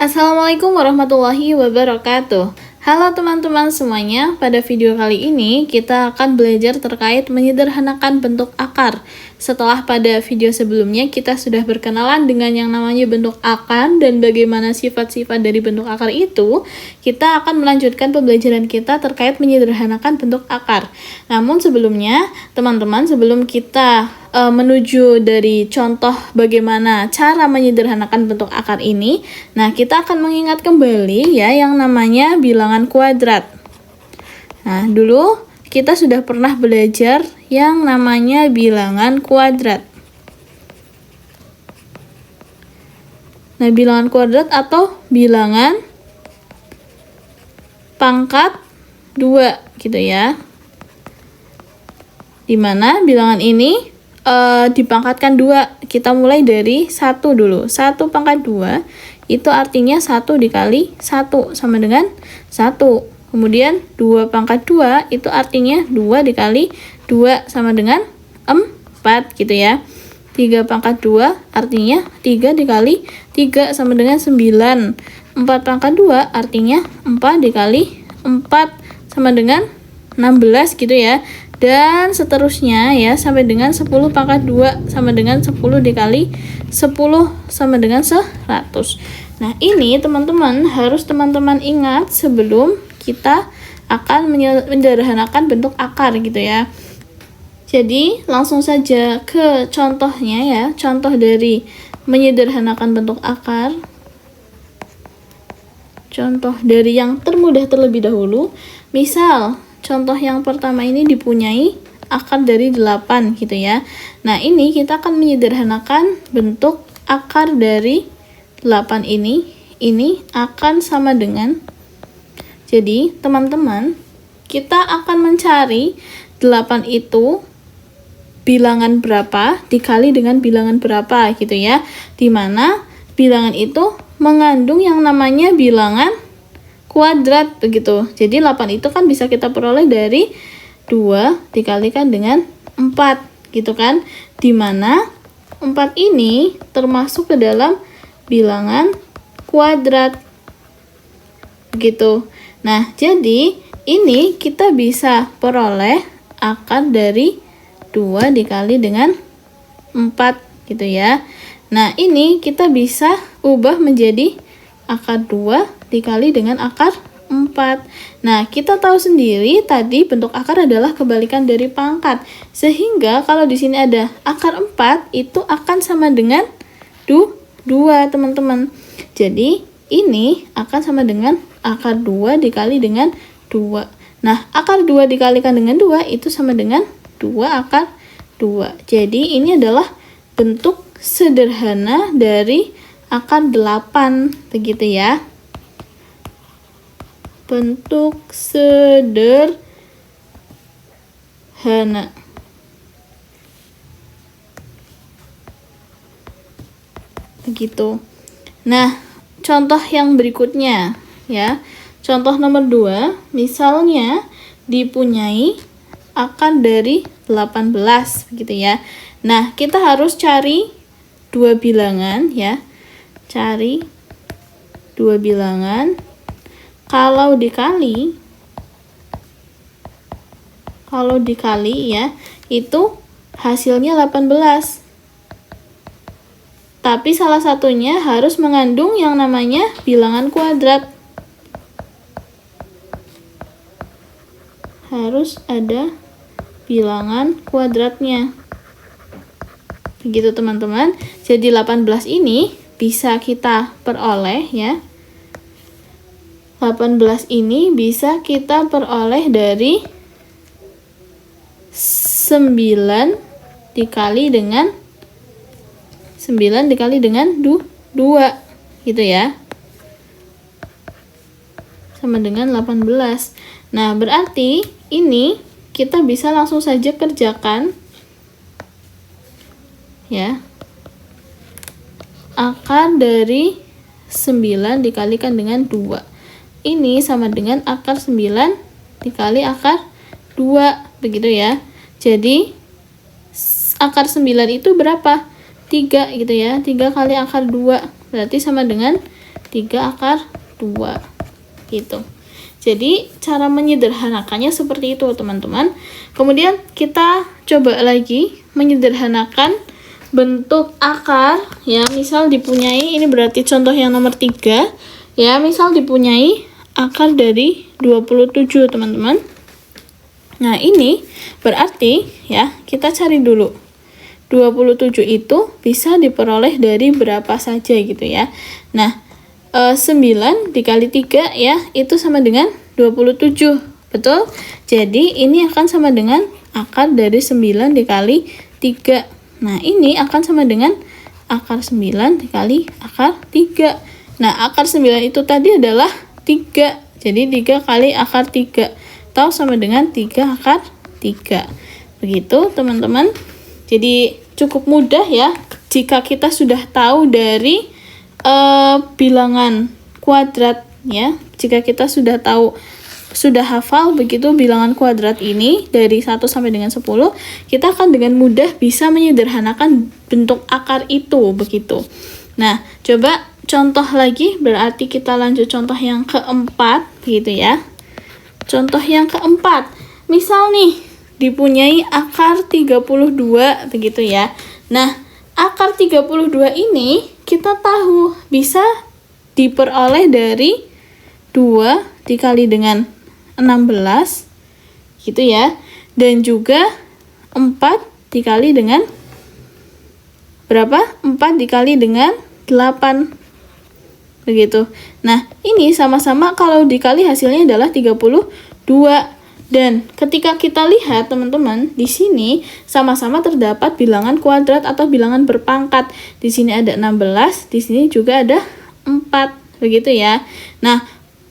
Assalamualaikum warahmatullahi wabarakatuh. Halo teman-teman semuanya, pada video kali ini kita akan belajar terkait menyederhanakan bentuk akar. Setelah pada video sebelumnya kita sudah berkenalan dengan yang namanya bentuk akar dan bagaimana sifat-sifat dari bentuk akar itu, kita akan melanjutkan pembelajaran kita terkait menyederhanakan bentuk akar. Namun sebelumnya, teman-teman, sebelum kita menuju dari contoh bagaimana cara menyederhanakan bentuk akar ini, nah kita akan mengingat kembali ya yang namanya bilangan kuadrat. Nah, dulu kita sudah pernah belajar yang namanya bilangan kuadrat. Nah, bilangan kuadrat atau bilangan pangkat 2 gitu ya. Dimana bilangan ini dipangkatkan 2. Kita mulai dari 1 dulu. 1 pangkat 2 itu artinya 1 dikali 1 sama dengan 1. Kemudian 2 pangkat 2 itu artinya 2 dikali 2 sama dengan 4 gitu ya. 3 pangkat 2 artinya 3 dikali 3 sama dengan 9. 4 pangkat 2 artinya 4 dikali 4 sama dengan 16 gitu ya. Dan seterusnya ya sampai dengan 10 pangkat 2 sama dengan 10 dikali 10 sama dengan 100. Nah, ini teman-teman harus teman-teman ingat sebelum kita akan menyederhanakan bentuk akar gitu ya. Jadi, langsung saja ke contohnya ya. Contoh dari menyederhanakan bentuk akar. Contoh dari yang termudah terlebih dahulu. Misal, contoh yang pertama ini dipunyai akar dari 8 gitu ya. Nah, ini kita akan menyederhanakan bentuk akar dari 8 ini. Ini akan sama dengan, jadi teman-teman, kita akan mencari 8 itu bilangan berapa dikali dengan bilangan berapa gitu ya. Dimana bilangan itu mengandung yang namanya bilangan kuadrat begitu. Jadi 8 itu kan bisa kita peroleh dari 2 dikalikan dengan 4 gitu kan. Dimana 4 ini termasuk ke dalam bilangan kuadrat begitu. Nah, jadi ini kita bisa peroleh akar dari 2 dikali dengan 4 gitu ya. Nah, ini kita bisa ubah menjadi akar 2 dikali dengan akar 4. Nah, kita tahu sendiri tadi bentuk akar adalah kebalikan dari pangkat. Sehingga kalau di sini ada akar 4 itu akan sama dengan 2, teman-teman. Jadi, ini akan sama dengan akar 2 dikali dengan 2. Nah, akar 2 dikalikan dengan 2 itu sama dengan 2 akar 2. Jadi, ini adalah bentuk sederhana dari akar 8 begitu ya. Bentuk sederhana. Begitu. Nah, contoh yang berikutnya ya. Contoh nomor 2, misalnya dipunyai akar dari 18 begitu ya. Nah, kita harus cari 2 bilangan ya. Cari 2 bilangan. Kalau dikali ya, itu hasilnya 18. Tapi salah satunya harus mengandung yang namanya bilangan kuadrat. Harus ada bilangan kuadratnya. Begitu teman-teman. Jadi 18 ini bisa kita peroleh ya. 18 ini bisa kita peroleh dari 9 dikali dengan 2 gitu ya. Sama dengan 18. Nah, berarti ini kita bisa langsung saja kerjakan ya. Akar dari 9 dikalikan dengan 2. Ini sama dengan akar 9 dikali akar 2 begitu ya. Jadi akar 9 itu berapa? 3 gitu ya. 3 kali akar 2 berarti sama dengan 3 akar 2 gitu. Jadi cara menyederhanakannya seperti itu teman-teman. Kemudian kita coba lagi menyederhanakan bentuk akar ya. Misal dipunyai, ini berarti contoh yang nomor 3 ya. Misal dipunyai akar dari 27 teman-teman. Nah ini berarti ya, kita cari dulu 27 itu bisa diperoleh dari berapa saja gitu ya. Nah 9 dikali 3 ya, itu sama dengan 27, betul? Jadi ini akan sama dengan akar dari 9 dikali 3. Nah ini akan sama dengan akar 9 dikali akar 3. Nah akar 9 itu tadi adalah 3, jadi 3 kali akar 3, atau sama dengan 3 akar 3. Begitu teman-teman. Jadi cukup mudah ya jika kita sudah tahu dari bilangan kuadrat ya. Jika kita sudah tahu, sudah hafal begitu bilangan kuadrat ini dari 1 sampai dengan 10, kita akan dengan mudah bisa menyederhanakan bentuk akar itu begitu. Nah, coba contoh lagi, berarti kita lanjut contoh yang keempat gitu ya. Contoh yang keempat, misal nih dipunyai akar 32 begitu ya. Nah, akar 32 ini kita tahu bisa diperoleh dari 2 dikali dengan 16 gitu ya, dan juga 4 dikali dengan berapa? 4 dikali dengan 8 begitu. Nah ini sama-sama kalau dikali hasilnya adalah 32. Dan ketika kita lihat teman-teman, di sini sama-sama terdapat bilangan kuadrat atau bilangan berpangkat. Di sini ada 16, di sini juga ada 4, begitu ya. Nah,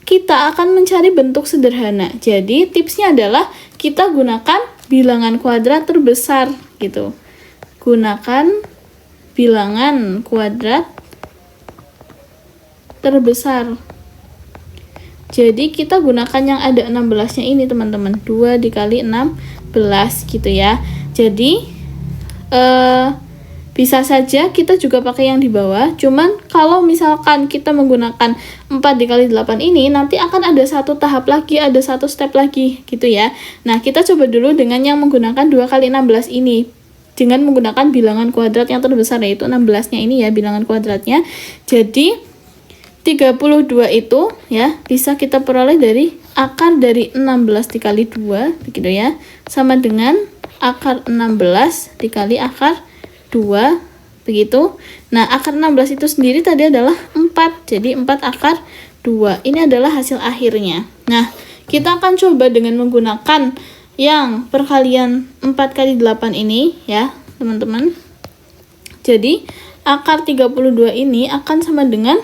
kita akan mencari bentuk sederhana. Jadi, tipsnya adalah kita gunakan bilangan kuadrat terbesar gitu. Gunakan bilangan kuadrat terbesar. Jadi kita gunakan yang ada 16-nya ini teman-teman, 2 dikali 16 gitu ya. Jadi bisa saja kita juga pakai yang di bawah, cuman kalau misalkan kita menggunakan 4 dikali 8 ini, nanti akan ada satu tahap lagi, ada satu step lagi gitu ya. Nah kita coba dulu dengan yang menggunakan 2 kali 16 ini, dengan menggunakan bilangan kuadrat yang terbesar, yaitu 16-nya ini ya, bilangan kuadratnya. Jadi 32 itu ya bisa kita peroleh dari akar dari 16 dikali 2 begitu ya, sama dengan akar 16 dikali akar 2 begitu. Nah akar 16 itu sendiri tadi adalah 4, jadi 4 akar 2. Ini adalah hasil akhirnya. Nah kita akan coba dengan menggunakan yang perkalian 4 kali 8 ini ya teman-teman. Jadi akar 32 ini akan sama dengan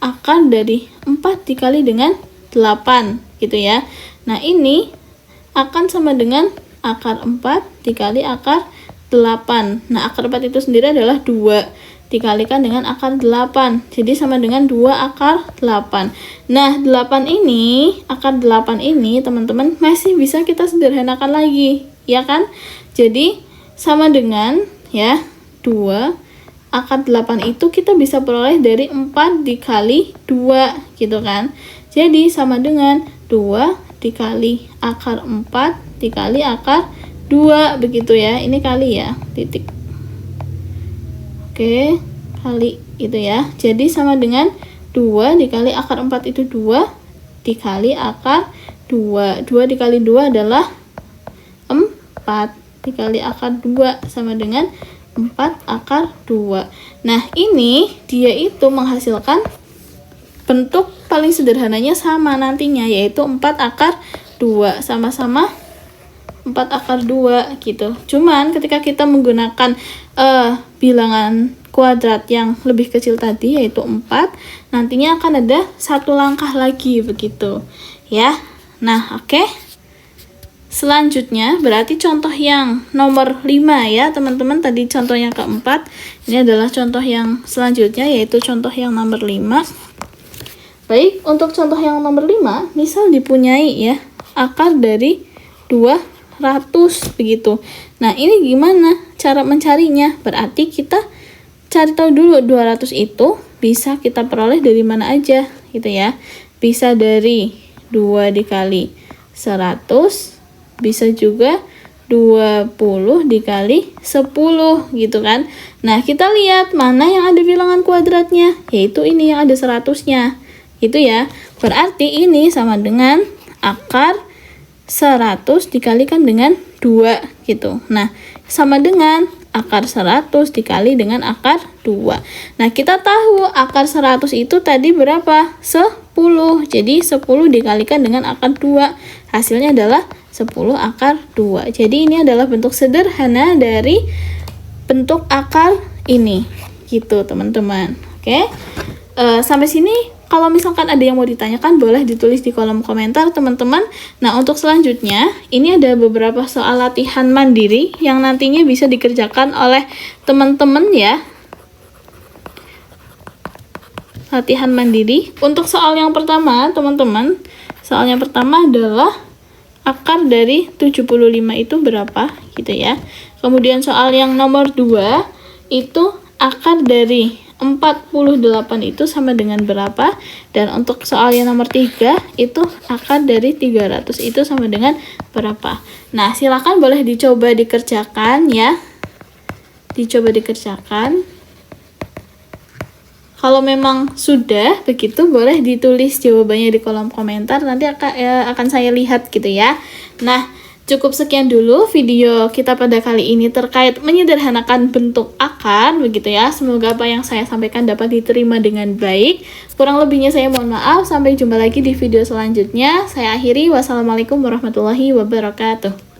akar dari 4 dikali dengan 8 gitu ya. Nah ini akan sama dengan akar 4 dikali akar 8. Nah akar 4 itu sendiri adalah 2 dikalikan dengan akar 8, jadi sama dengan 2 akar 8. Nah 8 ini, akar 8 ini teman-teman masih bisa kita sederhanakan lagi ya kan. Jadi sama dengan ya 2 akar 8 itu kita bisa peroleh dari 4 dikali 2 gitu kan. Jadi sama dengan 2 dikali akar 4 dikali akar 2 begitu ya. Ini kali ya, titik. Oke, kali itu ya. Jadi sama dengan 2 dikali akar 4 itu 2 dikali akar 2. 2 dikali 2 adalah 4 dikali akar 2 sama dengan 4 akar 2. Nah ini dia itu menghasilkan bentuk paling sederhananya sama nantinya, yaitu 4 akar 2, sama-sama 4 akar 2 gitu. Cuman ketika kita menggunakan bilangan kuadrat yang lebih kecil tadi, yaitu 4, nantinya akan ada satu langkah lagi begitu ya. Nah oke. Selanjutnya berarti contoh yang nomor 5 ya teman-teman, tadi contoh yang keempat, ini adalah contoh yang selanjutnya, yaitu contoh yang nomor 5. Baik, untuk contoh yang nomor 5, misal dipunyai ya akar dari 200 begitu. Nah ini gimana cara mencarinya? Berarti kita cari tahu dulu 200 itu bisa kita peroleh dari mana aja gitu ya. Bisa dari 2 dikali 100, bisa juga 20 dikali 10 gitu kan. Nah, kita lihat mana yang ada bilangan kuadratnya, yaitu ini yang ada 100-nya. Gitu ya. Berarti ini sama dengan akar 100 dikalikan dengan 2 gitu. Nah, sama dengan akar 100 dikali dengan akar 2. Nah, kita tahu akar 100 itu tadi berapa? 10. Jadi 10 dikalikan dengan akar 2. Hasilnya adalah 10 akar 2. Jadi ini adalah bentuk sederhana dari bentuk akar ini. Gitu, teman-teman. Oke. Sampai sini kalau misalkan ada yang mau ditanyakan boleh ditulis di kolom komentar, teman-teman. Nah, untuk selanjutnya ini ada beberapa soal latihan mandiri yang nantinya bisa dikerjakan oleh teman-teman ya. Latihan mandiri. Untuk soal yang pertama, teman-teman, soal yang pertama adalah akar dari 75 itu berapa gitu ya. Kemudian soal yang nomor 2 itu akar dari 48 itu sama dengan berapa, dan untuk soal yang nomor 3 itu akar dari 300 itu sama dengan berapa. Nah, silakan boleh dicoba dikerjakan ya. Dicoba dikerjakan. Kalau memang sudah begitu, boleh ditulis jawabannya di kolom komentar, nanti akan saya lihat gitu ya. Nah, cukup sekian dulu video kita pada kali ini terkait menyederhanakan bentuk akar begitu ya. Semoga apa yang saya sampaikan dapat diterima dengan baik. Kurang lebihnya saya mohon maaf. Sampai jumpa lagi di video selanjutnya. Saya akhiri. Wassalamualaikum warahmatullahi wabarakatuh.